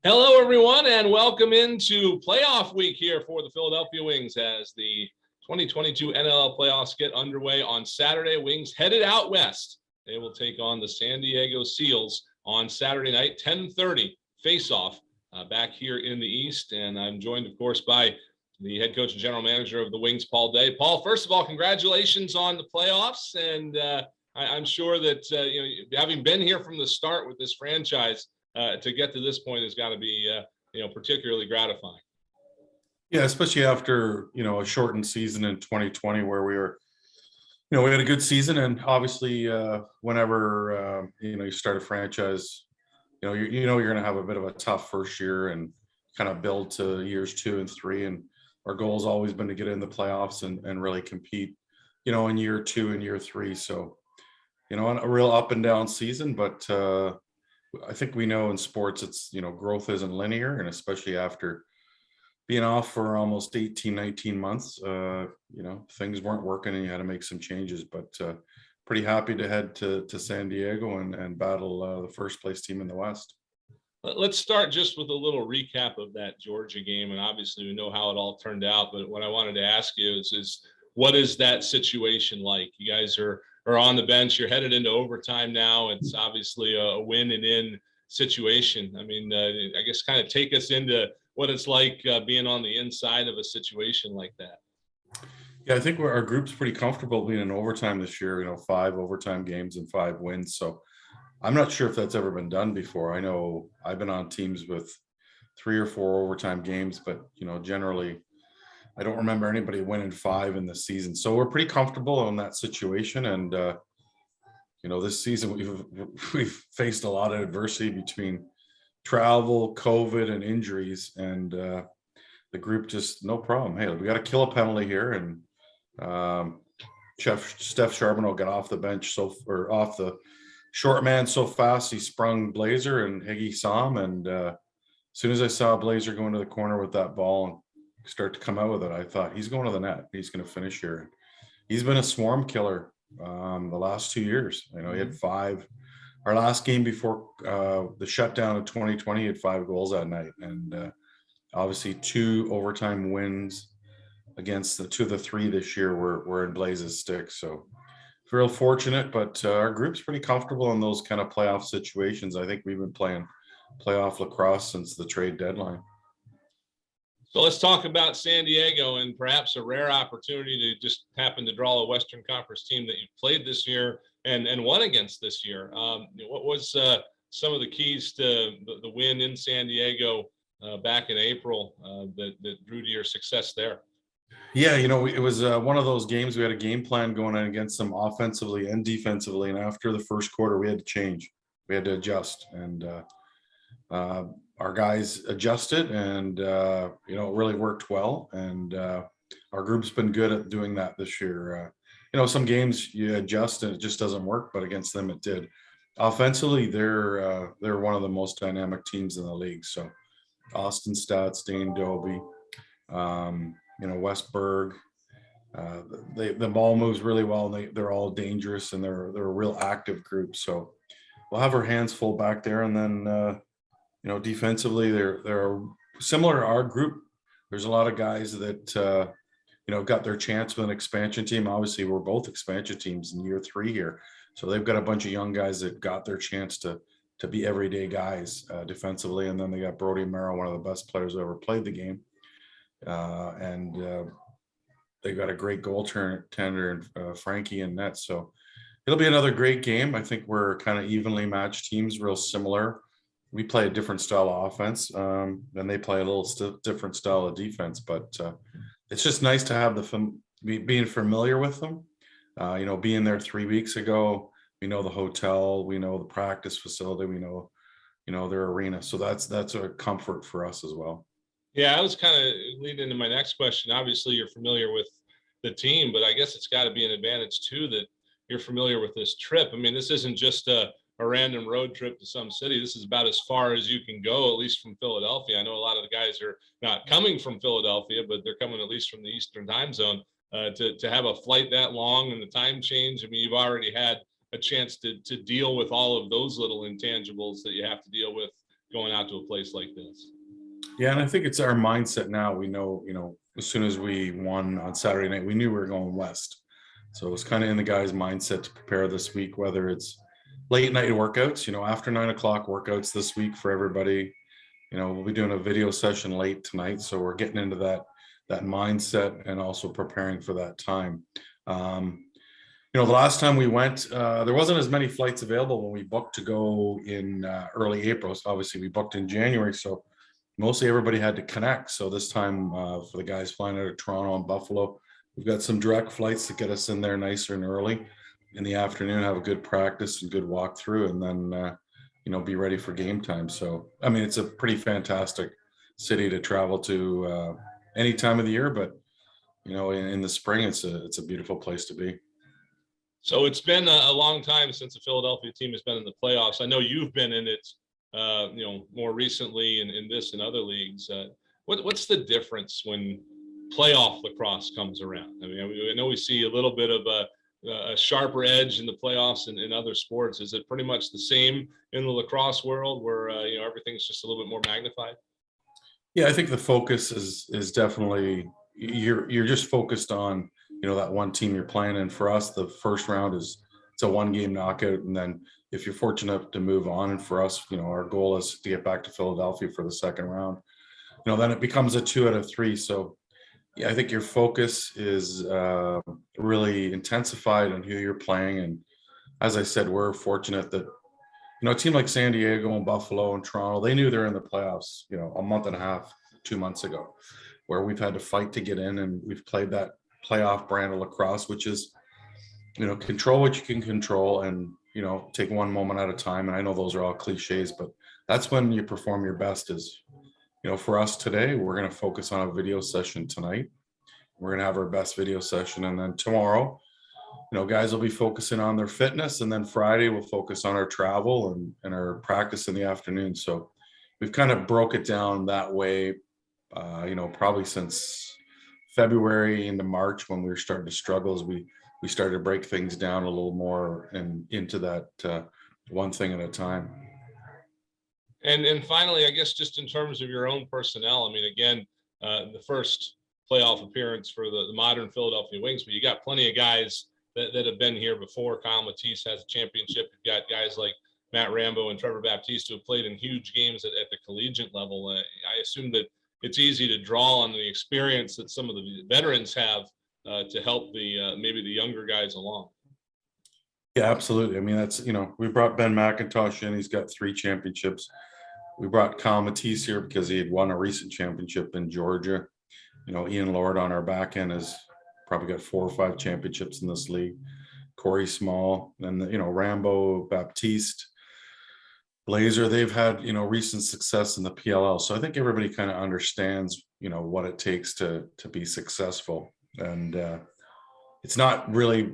Hello, everyone, and welcome into playoff week here for the Philadelphia Wings as the 2022 NLL playoffs get underway on Saturday. Wings headed out west. They will take on the San Diego Seals on Saturday night, 10:30 face-off back here in the East. And I'm joined, of course, by the head coach and general manager of the Wings, Paul Day. Paul, first of all, congratulations on the playoffs. And I'm sure that, having been here from the start with this franchise, to get to this point has got to be, particularly gratifying. Yeah, especially after, a shortened season in 2020 where we had a good season. And obviously, whenever, you start a franchise, you're going to have a bit of a tough first year and kind of build to years 2 and 3. And our goal has always been to get in the playoffs and really compete, in year 2 and year 3. So, a real up and down season, but I think we know in sports it's growth isn't linear, and especially after being off for almost 18 19 months, things weren't working and you had to make some changes. But pretty happy to head to San Diego and battle the first place team in the West. Let's start just with a little recap of that Georgia game, and obviously we know how it all turned out, but what I wanted to ask you is what is that situation like? You guys are on the bench. You're headed into overtime now. It's obviously a win and in situation. I mean, I guess kind of take us into what it's like being on the inside of a situation like that. Yeah, I think our group's pretty comfortable being in overtime this year. 5 overtime games and 5 wins. So I'm not sure if that's ever been done before. I know I've been on teams with 3 or 4 overtime games, but generally I don't remember anybody winning 5 in the season. So we're pretty comfortable in that situation. And, this season we've faced a lot of adversity between travel, COVID, and injuries. And the group just no problem. Hey, we got to kill a penalty here. And Steph Charbonneau got off the bench or off the short man so fast he sprung Blazer, and Higgy saw him. And as soon as I saw Blazer go into the corner with that ball and start to come out with it, I thought he's going to the net. He's going to finish here. He's been a swarm killer the last 2 years. He had 5. Our last game before the shutdown of 2020, he had 5 goals that night, and obviously 2 overtime wins against the 2 of the 3 this year were in Blaze's stick. So real fortunate, but our group's pretty comfortable in those kind of playoff situations. I think we've been playing playoff lacrosse since the trade deadline. So let's talk about San Diego and perhaps a rare opportunity to just happen to draw a Western Conference team that you played this year and won against this year. What was some of the keys to the win in San Diego back in April that drew to your success there? Yeah, it was one of those games. We had a game plan going on against them offensively and defensively. And after the first quarter, we had to change. We had to adjust. And our guys adjusted, and it really worked well. And our group's been good at doing that this year. Some games you adjust and it just doesn't work, but against them it did. Offensively, they're one of the most dynamic teams in the league. So Austin Stats, Dane Dobie, Westberg. The ball moves really well. And they're all dangerous, and they're a real active group. So we'll have our hands full back there, and then. Defensively, they're similar to our group. There's a lot of guys that, got their chance with an expansion team. Obviously, we're both expansion teams in year 3 here. So they've got a bunch of young guys that got their chance to be everyday guys defensively. And then they got Brody Merrill, one of the best players who ever played the game. And they've got a great goaltender, Frankie in net. So it'll be another great game. I think we're kind of evenly matched teams, real similar. We play a different style of offense, and they play a little different style of defense. But it's just nice to have being familiar with them. Being there 3 weeks ago, we know the hotel, we know the practice facility, we know their arena. So that's a comfort for us as well. Yeah, I was kind of leading into my next question. Obviously, you're familiar with the team, but I guess it's got to be an advantage too that you're familiar with this trip. I mean, this isn't just a random road trip to some city. This is about as far as you can go, at least from Philadelphia. I know a lot of the guys are not coming from Philadelphia, but they're coming at least from the Eastern time zone. To have a flight that long and the time change, I mean, you've already had a chance to deal with all of those little intangibles that you have to deal with going out to a place like this. Yeah, and I think it's our mindset now. We know, as soon as we won on Saturday night, we knew we were going west. So it was kind of in the guys' mindset to prepare this week, whether it's late night workouts, after 9 o'clock workouts this week for everybody. We'll be doing a video session late tonight. So we're getting into that mindset and also preparing for that time. The last time we went, there wasn't as many flights available when we booked to go in early April. So obviously we booked in January. So mostly everybody had to connect. So this time for the guys flying out of Toronto and Buffalo, we've got some direct flights to get us in there nicer and early in the afternoon, have a good practice and good walkthrough, and then, be ready for game time. So, I mean, it's a pretty fantastic city to travel to any time of the year, but, in the spring, it's a beautiful place to be. So it's been a long time since the Philadelphia team has been in the playoffs. I know you've been in it, more recently in this and other leagues. What's the difference when playoff lacrosse comes around? I mean, I know we see a little bit of a sharper edge in the playoffs and in other sports. Is it pretty much the same in the lacrosse world where, everything's just a little bit more magnified? Yeah, I think the focus is definitely you're just focused on that one team you're playing. And for us, the first round it's a 1-game knockout, and then if you're fortunate to move on, and for us, our goal is to get back to Philadelphia for the second round. Then it becomes a 2 out of 3. So yeah, I think your focus is really intensified on who you're playing. And as I said, we're fortunate that a team like San Diego and Buffalo and Toronto, they knew they're in the playoffs, a month and a half, 2 months ago, where we've had to fight to get in, and we've played that playoff brand of lacrosse, which is, control what you can control and, take one moment at a time. And I know those are all cliches, but that's when you perform your best. Is, for us today, we're going to focus on a video session tonight. We're going to have our best video session. And then tomorrow, guys will be focusing on their fitness. And then Friday, we'll focus on our travel and our practice in the afternoon. So we've kind of broke it down that way, probably since February into March, when we were starting to struggle, as we started to break things down a little more and into that one thing at a time. And finally, I guess just in terms of your own personnel, I mean, again, the first playoff appearance for the modern Philadelphia Wings, but you got plenty of guys that have been here before. Kyle Matisse has a championship. You've got guys like Matt Rambo and Trevor Baptiste who have played in huge games at the collegiate level. I assume that it's easy to draw on the experience that some of the veterans have to help maybe the younger guys along. Yeah, absolutely. I mean, that's, we brought Ben McIntosh in. He's got 3 championships. We brought Kyle Matisse here because he had won a recent championship in Georgia. Ian Lord on our back end has probably got 4 or 5 championships in this league. Corey Small, and Rambo, Baptiste, Blazer, they've had, recent success in the PLL. So I think everybody kind of understands, what it takes to be successful. And it's not really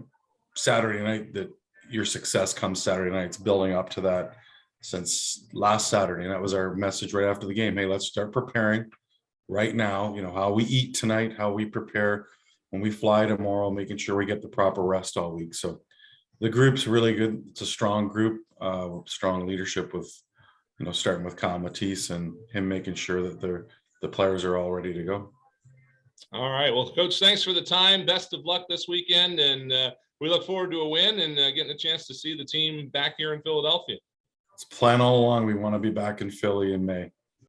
Saturday night that your success comes Saturday night. It's building up to that since last Saturday. And that was our message right after the game. Hey, let's start preparing right now. How we eat tonight, how we prepare when we fly tomorrow, making sure we get the proper rest all week. So the group's really good. It's a strong group, strong leadership with, starting with Kyle Matisse and him making sure that the players are all ready to go. All right. Well, Coach, thanks for the time. Best of luck this weekend. And we look forward to a win and getting a chance to see the team back here in Philadelphia. It's plan all along. We want to be back in Philly in May.